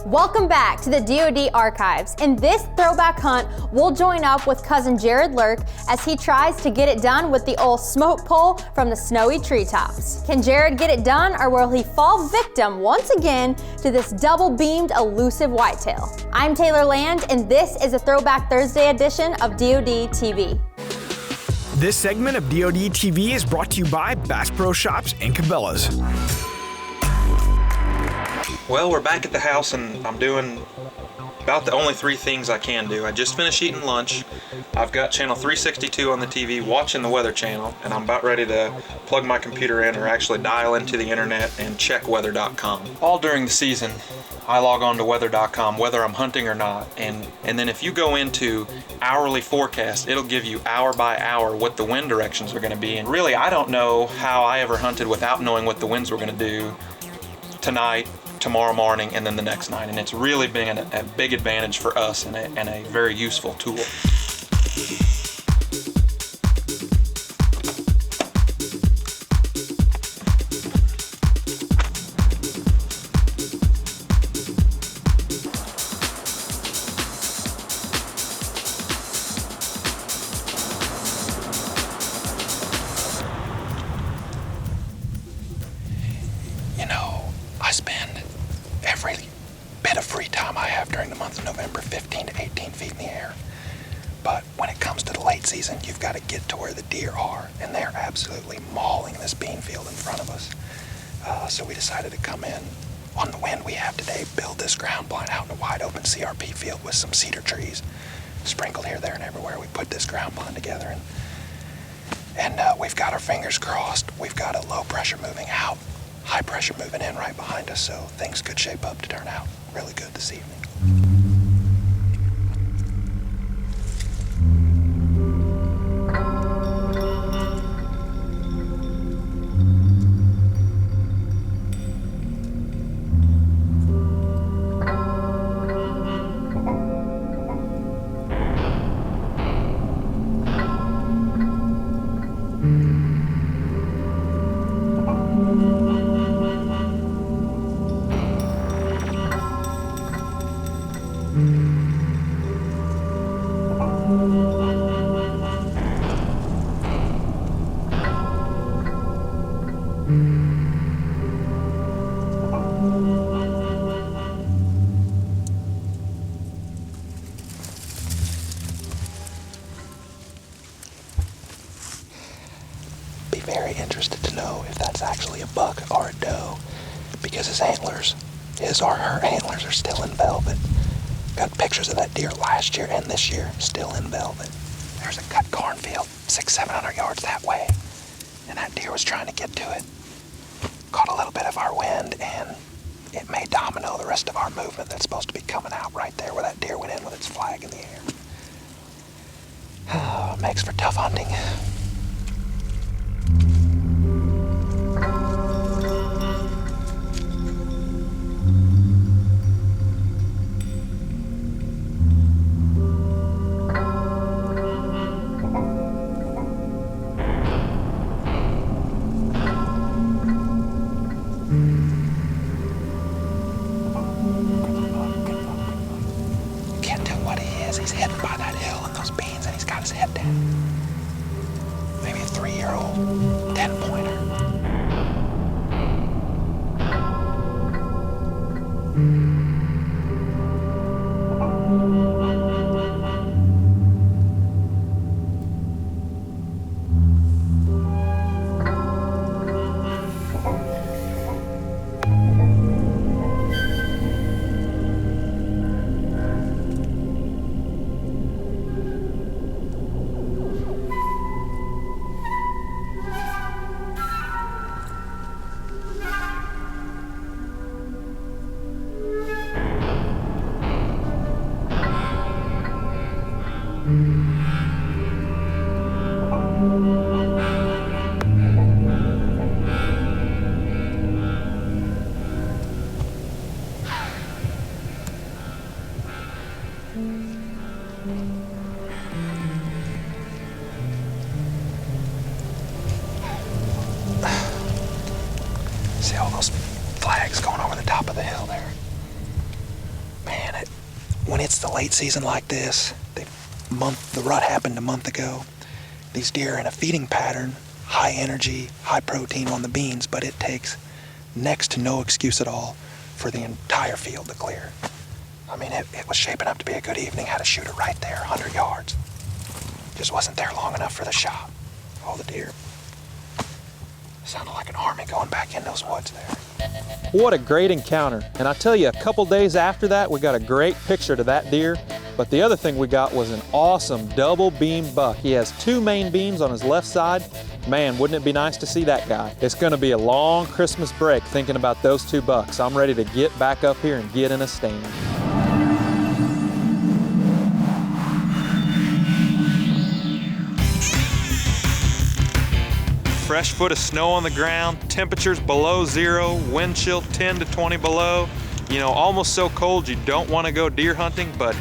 Welcome back to the DoD Archives. In this throwback hunt, we'll join up with cousin Jared Lurk as he tries to get it done with the old smoke pole from the snowy treetops. Can Jared get it done, or will he fall victim once again to this double-beamed elusive whitetail? I'm Taylor Land, and this is a Throwback Thursday edition of DoD TV. This segment of DoD TV is brought to you by Bass Pro Shops and Cabela's. Well, we're back at the house and I'm doing about the only three things I can do. I just finished eating lunch. I've got channel 362 on the TV watching the Weather Channel, and I'm about ready to plug my computer in or actually dial into the internet and check weather.com. All during the season, I log on to weather.com whether I'm hunting or not, and then if you go into hourly forecast, it'll give you hour by hour what the wind directions are going to be. And really, I don't know how I ever hunted without knowing what the winds were going to do tonight, tomorrow morning, and then the next night, and it's really been a big advantage for us and a very useful tool. You know, I spend every bit of free time I have during the month of November 15 to 18 feet in the air. But when it comes to the late season, you've got to get to where the deer are, and they're absolutely mauling this bean field in front of us. So we decided to come in on the wind we have today, build this ground blind out in a wide open CRP field with some cedar trees sprinkled here, there, and everywhere. We put this ground blind together, and we've got our fingers crossed. We've got a low pressure moving out, high pressure moving in right behind us, so things could shape up to turn out really good this evening. Be very interested to know if that's actually a buck or a doe, because his or her antlers are still in velvet. Got pictures of that deer last year and this year, still in velvet. There's a cut cornfield 600-700 yards that way, and that deer was trying to get to it. Caught a little bit of our wind, and it may domino the rest of our movement that's supposed to be coming out right there where that deer went in with its flag in the air. Oh, it makes for tough hunting. He's hidden by that hill and those beans, and he's got his head down. Maybe a 3-year-old 10-pointer. See all those flags going over the top of the hill there? when it's the late season like this, the rut happened a month ago. These deer are in a feeding pattern, high energy, high protein on the beans, but it takes next to no excuse at all for the entire field to clear. I mean, it was shaping up to be a good evening. Had a shooter right there, 100 yards. Just wasn't there long enough for the shot. All the deer. Sounded like an army going back in those woods there. What a great encounter. And I tell you, a couple days after that, we got a great picture to that deer. But the other thing we got was an awesome double beam buck. He has 2 main beams on his left side. Man, wouldn't it be nice to see that guy? It's gonna be a long Christmas break thinking about those 2 bucks. I'm ready to get back up here and get in a stand. Fresh foot of snow on the ground, temperatures below 0, wind chill 10 to 20 below. You know, almost so cold you don't want to go deer hunting, but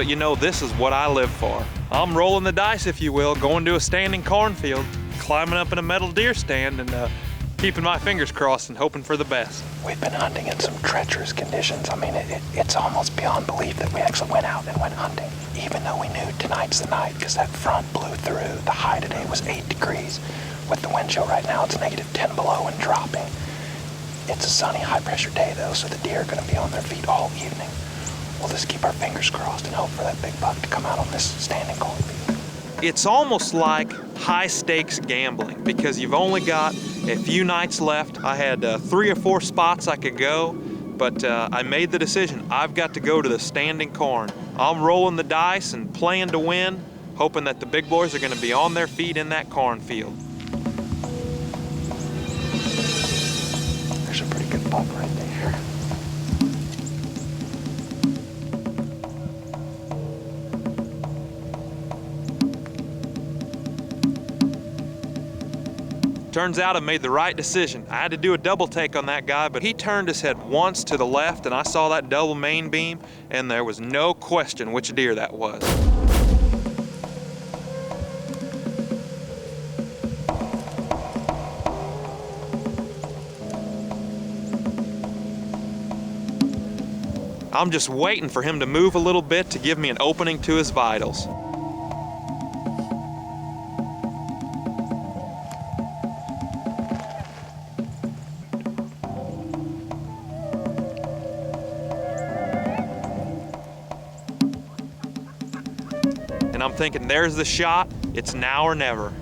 you know, this is what I live for. I'm rolling the dice, if you will, going to a standing cornfield, climbing up in a metal deer stand, and keeping my fingers crossed and hoping for the best. We've been hunting in some treacherous conditions. I mean, it's almost beyond belief that we actually went out and went hunting, even though we knew tonight's the night because that front blew through. The high today was 8 degrees. With the wind chill right now, it's negative 10 below and dropping. It's a sunny, high-pressure day, though, so the deer are going to be on their feet all evening. We'll just keep our fingers crossed and hope for that big buck to come out on this standing cornfield. It's almost like high-stakes gambling because you've only got a few nights left. I had 3 or 4 spots I could go, but I made the decision. I've got to go to the standing corn. I'm rolling the dice and playing to win, hoping that the big boys are going to be on their feet in that cornfield. There's a pretty good buck right there. Turns out I made the right decision. I had to do a double take on that guy, but he turned his head once to the left and I saw that double main beam and there was no question which deer that was. I'm just waiting for him to move a little bit to give me an opening to his vitals. And I'm thinking, there's the shot. It's now or never.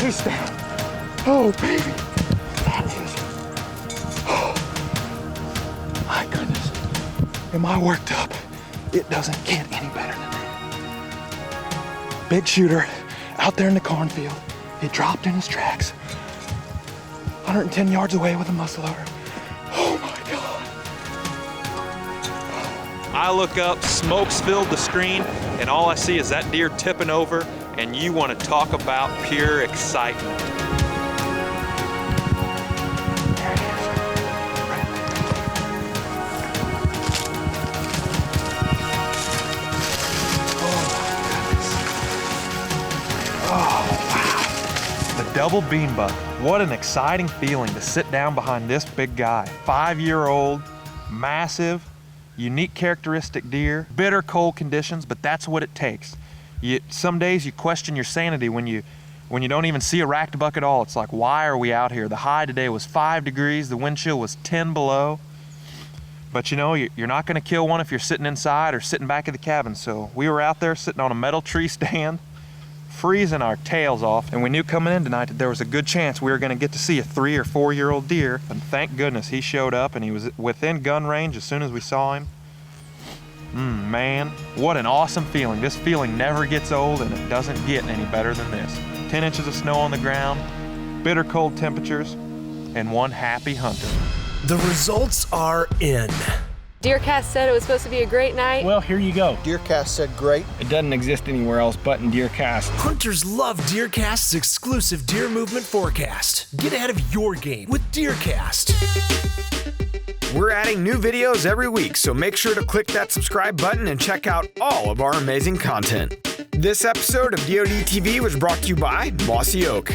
He's down. Oh, baby. That is. Oh, my goodness. Am I worked up? It doesn't get any better than that. Big shooter out there in the cornfield. He dropped in his tracks. 110 yards away with a muzzleloader. Oh, my God. I look up, smoke's filled the screen, and all I see is that deer tipping over. And you want to talk about pure excitement. There it is. Right there. Oh my goodness. Oh wow. The double beam buck. What an exciting feeling to sit down behind this big guy. 5-year-old, massive, unique characteristic deer, bitter cold conditions, but that's what it takes. Some days you question your sanity when you don't even see a racked buck at all. It's like, why are we out here? The high today was 5 degrees, the wind chill was 10 below. But you know, you're not gonna kill one if you're sitting inside or sitting back at the cabin. So we were out there sitting on a metal tree stand, freezing our tails off, and we knew coming in tonight that there was a good chance we were gonna get to see a 3 or 4-year-old deer. And thank goodness he showed up and he was within gun range as soon as we saw him. Man, what an awesome feeling. This feeling never gets old and it doesn't get any better than this. 10 inches of snow on the ground, bitter cold temperatures, and one happy hunter. The results are in. DeerCast said it was supposed to be a great night. Well, here you go. DeerCast said great. It doesn't exist anywhere else but in DeerCast. Hunters love DeerCast's exclusive deer movement forecast. Get ahead of your game with DeerCast. We're adding new videos every week, so make sure to click that subscribe button and check out all of our amazing content. This episode of DoD TV was brought to you by Mossy Oak.